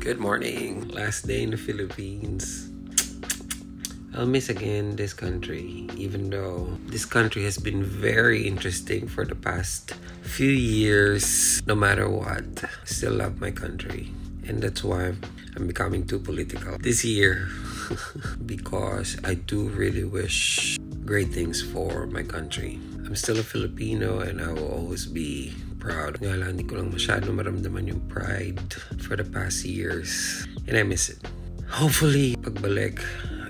Good morning. Last day in the Philippines. I'll miss again this country, even though this country has been very interesting for the past few years. No matter what, I still love my country. And that's why I'm becoming too political this year. Because I do really wish great things for my country. I'm still a Filipino and I will always be proud. Nga lang, hindi ko lang masyado maramdaman yung pride for the past years. And I miss it. Hopefully, pagbalik,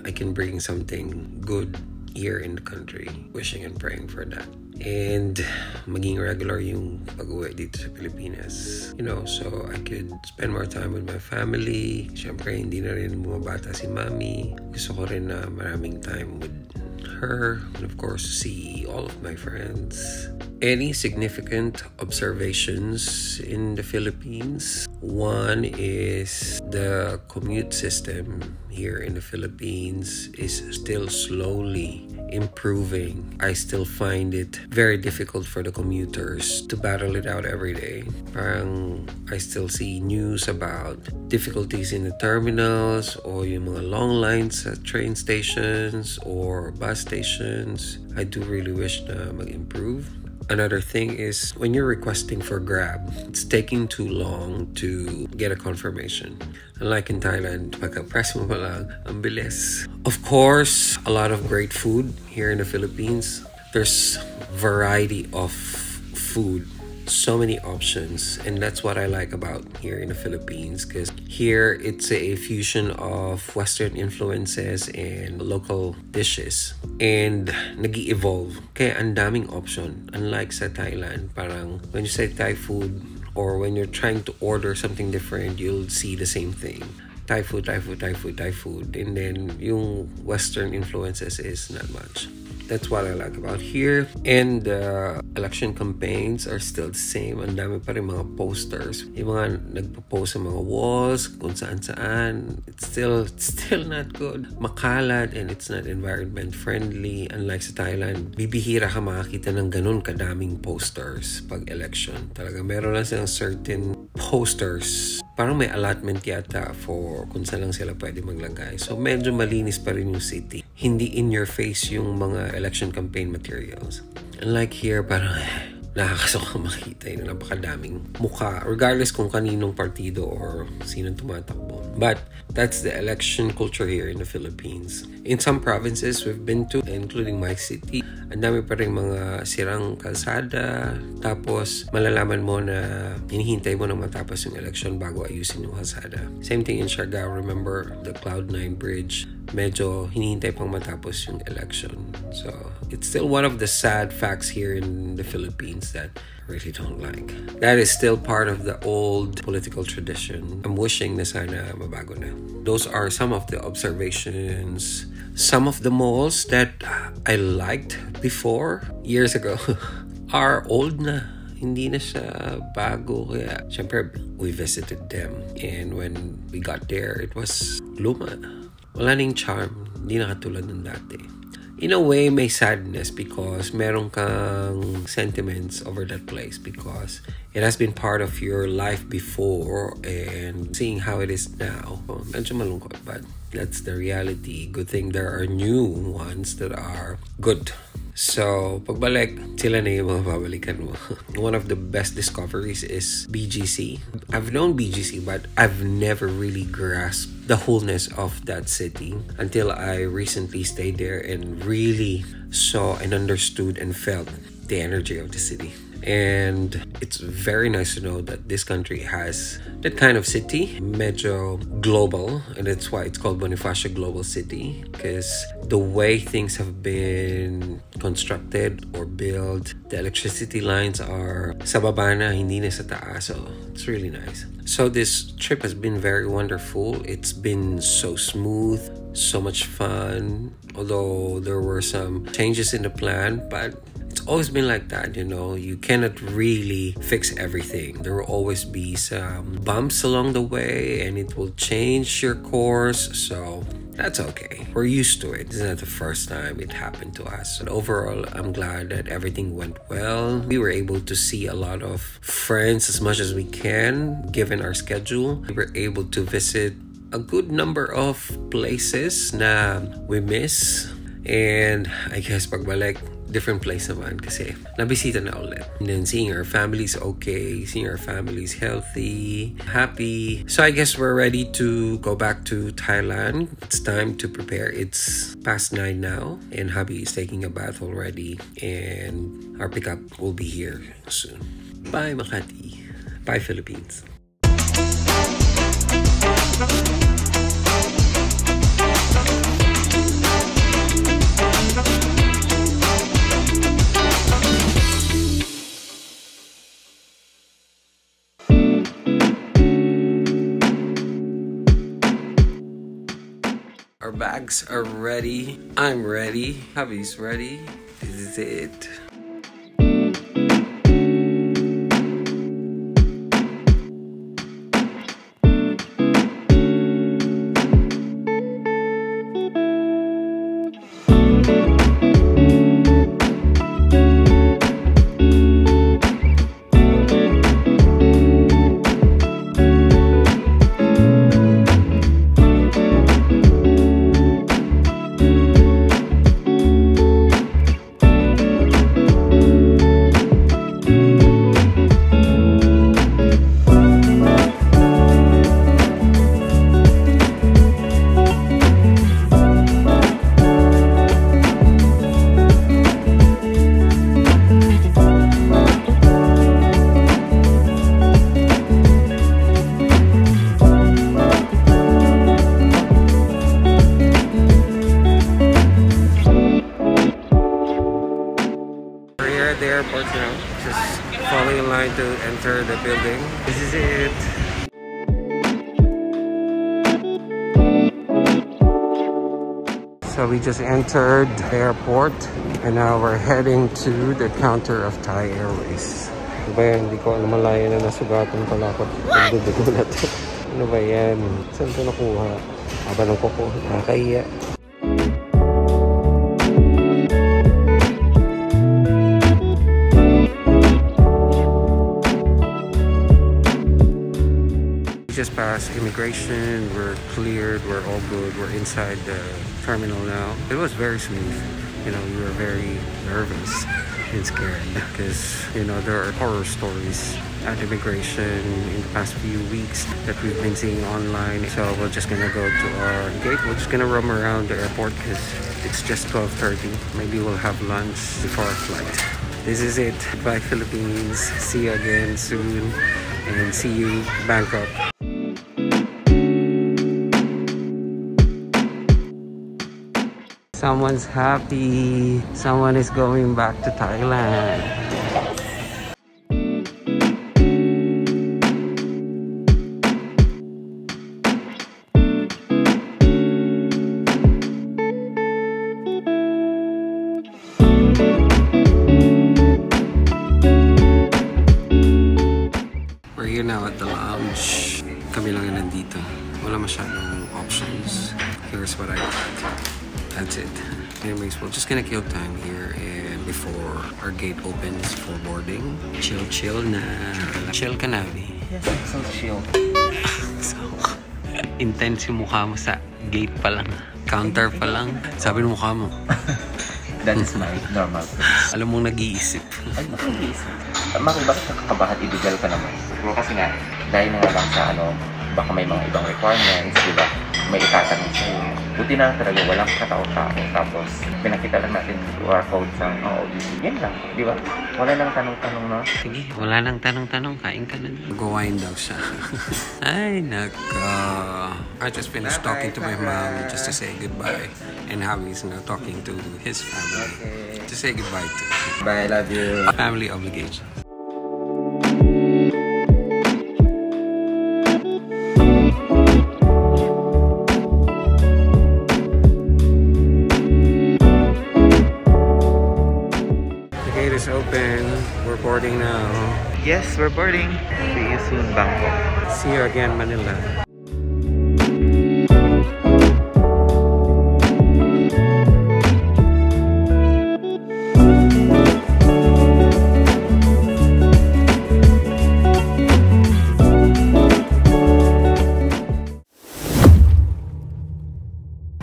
I can bring something good here in the country. Wishing and praying for that. And maging regular yung pag-uwi dito sa Pilipinas. So I could spend more time with my family. Siyempre, hindi na rin bumabata si Mami. Gusto ko rin na maraming time with her. And of course, see all of my friends. Any significant observations in the Philippines? One is the commute system here in the Philippines is still slowly improving. I still find it very difficult for the commuters to battle it out every day. Parang I still see news about difficulties in the terminals or yung mga long lines at train stations or bus stations. I do really wish na mag-improve. Another thing is when you're requesting for Grab, it's taking too long to get a confirmation. Unlike in Thailand, pagka-press mo lang, ang bilis. Of course, a lot of great food here in the Philippines. There's variety of food. So many options, and that's what I like about here in the Philippines, because here it's a fusion of Western influences and local dishes, and nag-evolve. Kaya ang daming option. Unlike sa Thailand, parang when you say Thai food or when you're trying to order something different, you'll see the same thing. Thai food, Thai food, Thai food, Thai food, and then yung Western influences is not much. That's what I like about here. And the election campaigns are still the same. Ang dami pa rin mga posters. Yung mga nagpo-post sa mga walls, kung saan-saan. It's still not good. Makalat and it's not environment friendly. Unlike sa Thailand, bibihira ka makakita ng ganun kadaming posters pag election. Talaga meron lang silang certain posters. Parang may allotment yata for kung saan lang sila pwede maglagay. So medyo malinis pa rin yung city. Hindi in your face yung mga election campaign materials. Unlike here, parang nakakasuka makita yung napakadaming mukha, regardless kung kaninong partido or sinong tumatakbo. But that's the election culture here in the Philippines. In some provinces we've been to, including my city, ang dami pa rin mga sirang kalsada. Tapos malalaman mo na hinihintay mo na matapos yung election bago ayusin yung kalsada. Same thing in Siargao. Remember the Cloud9 Bridge? Medyo hinihintay pang matapos yung election. So it's still one of the sad facts here in the Philippines that I really don't like. That is still part of the old political tradition. I'm wishing na sana mabago na. Those are some of the observations. Some of the malls that I liked before, years ago, are old na. Hindi na siya bago. Kaya, syempre, we visited them. And when we got there, it was luma. Wala ning charm. Hindi na katulad ng dati. In a way, may sadness because meron kang sentiments over that place because it has been part of your life before, and seeing how it is now, medyo malungkot, but that's the reality. Good thing there are new ones that are good. So, pagbalik, sila na yung mga babalikan mo. One of the best discoveries is BGC. I've known BGC, but I've never really grasped the wholeness of that city until I recently stayed there and really saw and understood and felt the energy of the city. And it's very nice to know that this country has that kind of city, medyo global, and that's why it's called Bonifacio Global City, because the way things have been constructed or built, the electricity lines are sa baba na, hindi na sa taas, so it's really nice. So this trip has been very wonderful. It's been so smooth, so much fun, although there were some changes in the plan, but it's always been like that, you cannot really fix everything. There will always be some bumps along the way and it will change your course. So that's okay. We're used to it. This is not the first time it happened to us. But overall, I'm glad that everything went well. We were able to see a lot of friends as much as we can, given our schedule. We were able to visit a good number of places na we miss. And I guess pagbalik, different place naman kasi nabisita na ulit. And then seeing our families okay, seeing our families healthy, happy. So I guess we're ready to go back to Thailand. It's time to prepare. It's past 9 now and Hubbee is taking a bath already and our pickup will be here soon. Bye Mackee. Bye Philippines. Our bags are ready. I'm ready. Hubby's ready. This is it. The airport now, just following in line to enter the building. This is it. So we just entered the airport and now we're heading to the counter of Thai Airways. Ano ba yan? Hindi ko namalayan na nasugatan pala ako. Pagdudugo na to. Ano ba yan? Saan ko nakuha? Aba nang kuko. Nakakahiya. Just passed immigration, we're cleared, we're all good, we're inside the terminal now. It was very smooth. You know, we were very nervous and scared because, you know, there are horror stories at immigration in the past few weeks that we've been seeing online. So we're just gonna go to our gate. We're just gonna roam around the airport because it's just 12:30. Maybe we'll have lunch before our flight. This is it. Bye Philippines. See you again soon and see you Bangkok. Someone's happy. Someone is going back to Thailand. We're here now at the lounge. Kami lang yung nandito. Wala masyadong options. Here's what I got. That's it. Anyways, we're just gonna kill time here and before our gate opens for boarding. Chill na. Chill ka na, Hubbee? Yes, I'm so chill. So, intense yung mukha mo sa gate pa lang. Counter pa lang. Sabi ng mukha mo. That is my normal face. Alam mong nag-iisip. Ay, nag-iisip. Maki, bakit nakakabahan? Ibigal ka naman. Siguro kasi nga, dahil na lang sa baka may mga ibang requirements, di ba? May itatanong sa'yo. Buti na talaga, walang katao-tao. Tapos, pinakita lang natin QR code sa ODC. Yan lang, di ba? Wala nang tanong-tanong, no? Sige, wala nang tanong-tanong. Kain ka na. Go-wine daw siya. Ay, naka. I just finished talking to my mom just to say goodbye. And Hubbee's now talking to his family. Okay. To say goodbye to. Bye, love you. Family obligation. Open. We're boarding now. Yes, we're boarding. See you soon, Bangkok. See you again, Manila.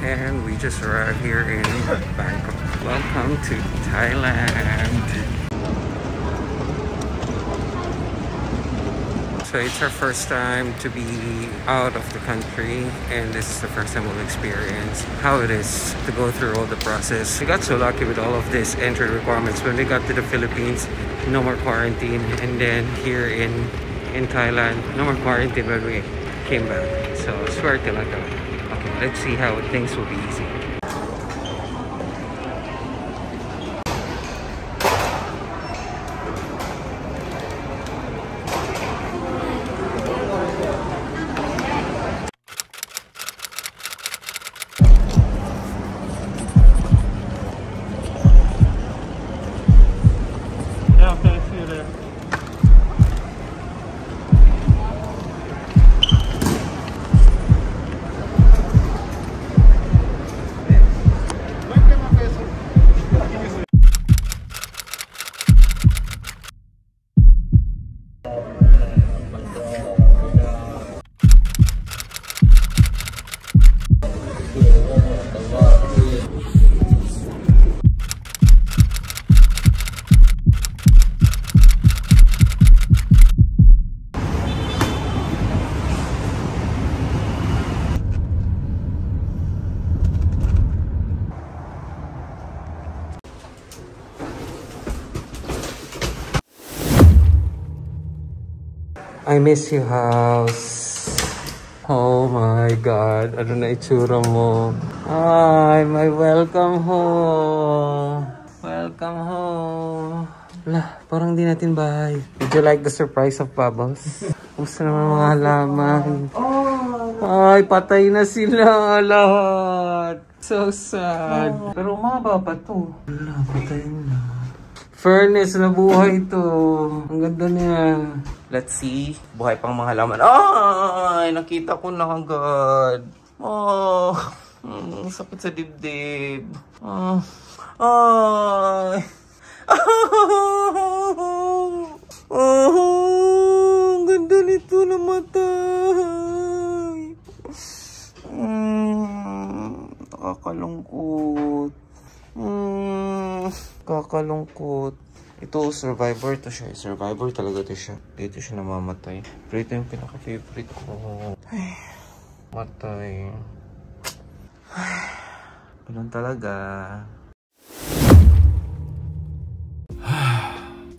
and we just arrived here in Bangkok. Welcome to Thailand. So it's our first time to be out of the country, and this is the first time we'll experience how it is to go through all the process. We got so lucky with all of these entry requirements. When we got to the Philippines, no more quarantine, and then here in Thailand, no more quarantine when we came back. So swear to like okay, let's see how things will be easy. I miss you, house. Oh my God. Ano na itsura mo? Ay, my welcome home. Welcome home. Wala, parang di natin bahay. Did you like the surprise of Bubbles? Gusto naman mga halaman. Ay, patay na sila lahat. So sad. Pero umaba pa to. Wala, patay na. Furnace na buhay to. Ang ganda niya. Let's see. Buhay pang mga halaman. Ay! Nakita ko na agad. Oh! Sakit sa dibdib. Ay! Ang ganda nito na matay. Nakakalungkot. Kakalungkot. Ito, survivor to siya. Survivor talaga to siya. Dito siya namamatay. Pero ito yung pinaka-favorite ko. Ay, matay. Ay, ganun talaga.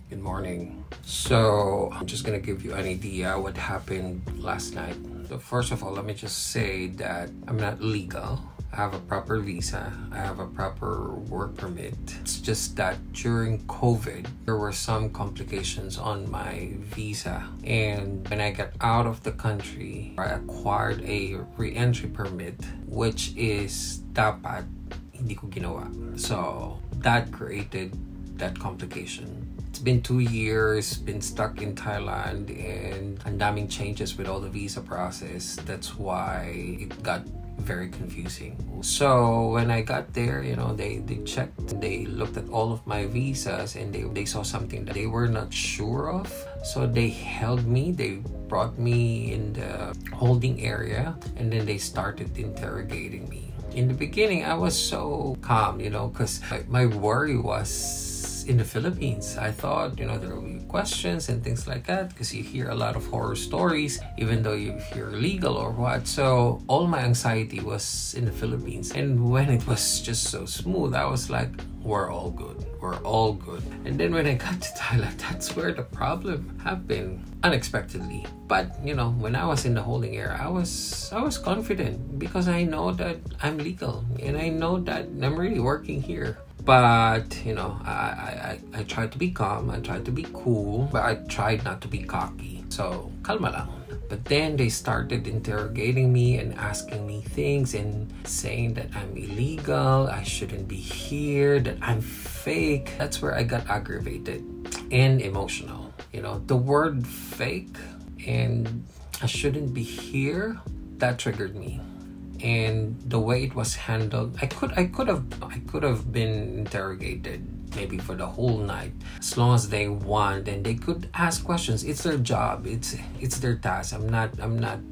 Good morning. So, I'm just gonna give you an idea what happened last night. So, first of all, let me just say that I'm not legal. I have a proper visa. I have a proper work permit. It's just that during COVID, there were some complications on my visa. And when I got out of the country, I acquired a re-entry permit, which is dapat hindi ko ginawa. So that created that complication. It's been 2 years, been stuck in Thailand, and ang daming changes with all the visa process. That's why it got very confusing. So when I got there, you know, they checked, they looked at all of my visas, and they saw something that they were not sure of. So they held me, they brought me in the holding area, and then they started interrogating me. In the beginning, I was so calm, you know, because my worry was in the Philippines. I thought, you know, there will be questions and things like that, because you hear a lot of horror stories, even though you're legal or what. So all my anxiety was in the Philippines. And when it was just so smooth, I was like, we're all good. We're all good. And then when I got to Thailand, that's where the problem happened unexpectedly. But, you know, when I was in the holding area, I was confident, because I know that I'm legal and I know that I'm really working here. But, you know, I tried to be calm, I tried to be cool, but I tried not to be cocky. So, kalma lang. But then they started interrogating me and asking me things and saying that I'm illegal, I shouldn't be here, that I'm fake. That's where I got aggravated and emotional. You know, the word fake and I shouldn't be here, that triggered me. And the way it was handled, I could have been interrogated maybe for the whole night, as long as they want, and they could ask questions. It's their job, it's their task. I'm not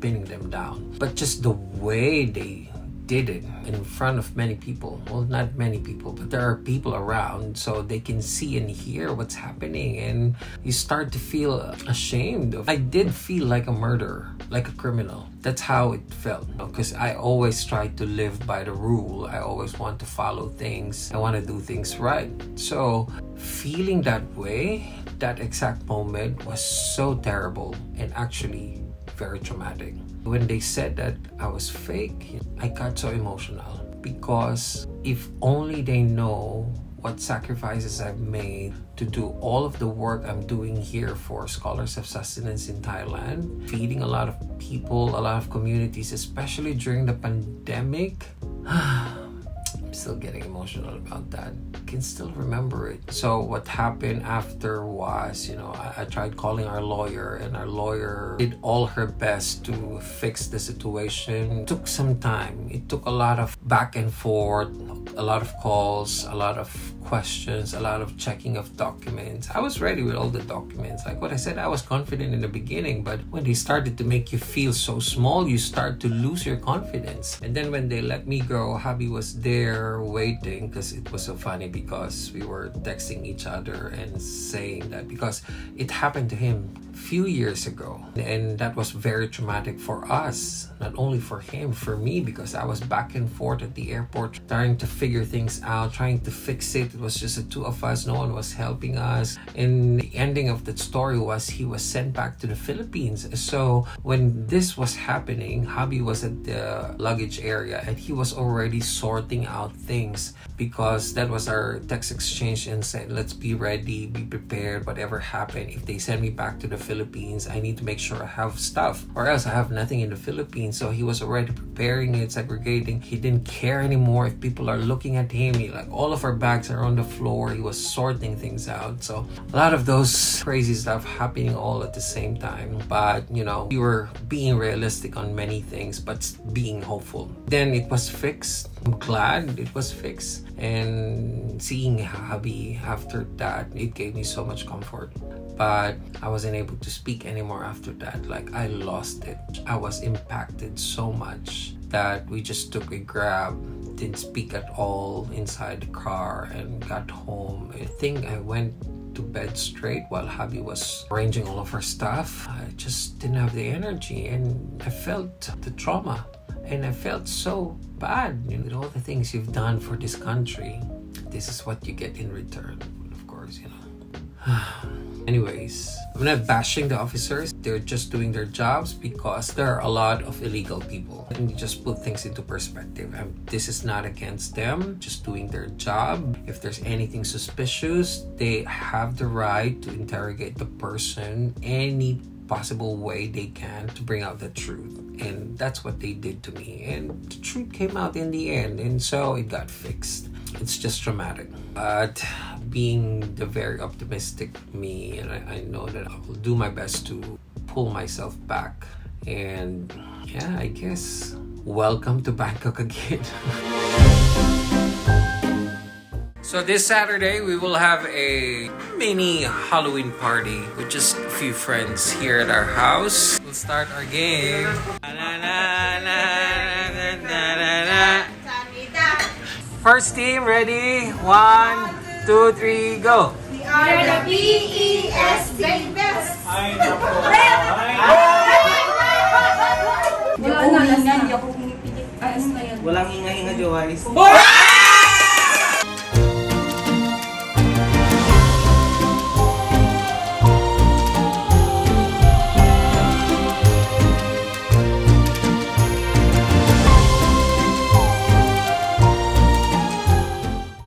pinning them down, but just the way they did it in front of many people. Well, not many people, but there are people around so they can see and hear what's happening, and you start to feel ashamed. I did feel like a murderer, like a criminal. That's how it felt, because I always try to live by the rule. I always want to follow things. I want to do things right. So feeling that way, that exact moment was so terrible and actually very traumatic. When they said that I was fake, I got so emotional, because if only they know what sacrifices I've made to do all of the work I'm doing here for Scholars of Sustenance in Thailand, feeding a lot of people, a lot of communities, especially during the pandemic. I'm still getting emotional about that. I can still remember it. So what happened after was, I tried calling our lawyer, and our lawyer did all her best to fix the situation. It took some time. It took a lot of back and forth, a lot of calls, a lot of questions, a lot of checking of documents. I was ready with all the documents. Like what I said, I was confident in the beginning, but when they started to make you feel so small, you start to lose your confidence. And then when they let me go, Hubbee was there waiting, because it was so funny, because we were texting each other and saying that, because it happened to him a few years ago, and that was very traumatic for us, not only for him, for me, because I was back and forth at the airport trying to figure things out, trying to fix it. It was just the two of us. No one was helping us. And the ending of that story was he was sent back to the Philippines. So when this was happening, Hubbee was at the luggage area, and he was already sorting out things, because that was our text exchange, and said, let's be ready, be prepared, whatever happened. If they send me back to the Philippines, I need to make sure I have stuff, or else I have nothing in the Philippines. So he was already preparing it, segregating. He didn't care anymore if people are looking at him. Like, all of our bags are on the floor. He was sorting things out. So a lot of those crazy stuff happening all at the same time. But we were being realistic on many things, but being hopeful. Then it was fixed. I'm glad it was fixed. And seeing Hubbee after that, it gave me so much comfort. But I wasn't able to speak anymore after that. Like, I lost it. I was impacted so much that we just took a grab, didn't speak at all inside the car, and got home. I think I went to bed straight while Hubbee was arranging all of her stuff. I just didn't have the energy, and I felt the trauma, and I felt so bad. With all the things you've done for this country, this is what you get in return, of course. Anyways, I'm not bashing the officers. They're just doing their jobs, because there are a lot of illegal people. And you just put things into perspective. This is not against them, just doing their job. If there's anything suspicious, they have the right to interrogate the person any possible way they can to bring out the truth. And that's what they did to me. And the truth came out in the end, and so it got fixed. It's just traumatic. But being the very optimistic me, and I know that I will do my best to pull myself back. And yeah, I guess welcome to Bangkok again. So this Saturday, we will have a mini Halloween party with just a few friends here at our house. We'll start our game. First team, ready? 1, 2, 3, go! We are the BEST best! Walang hinga-hinga, Joyce.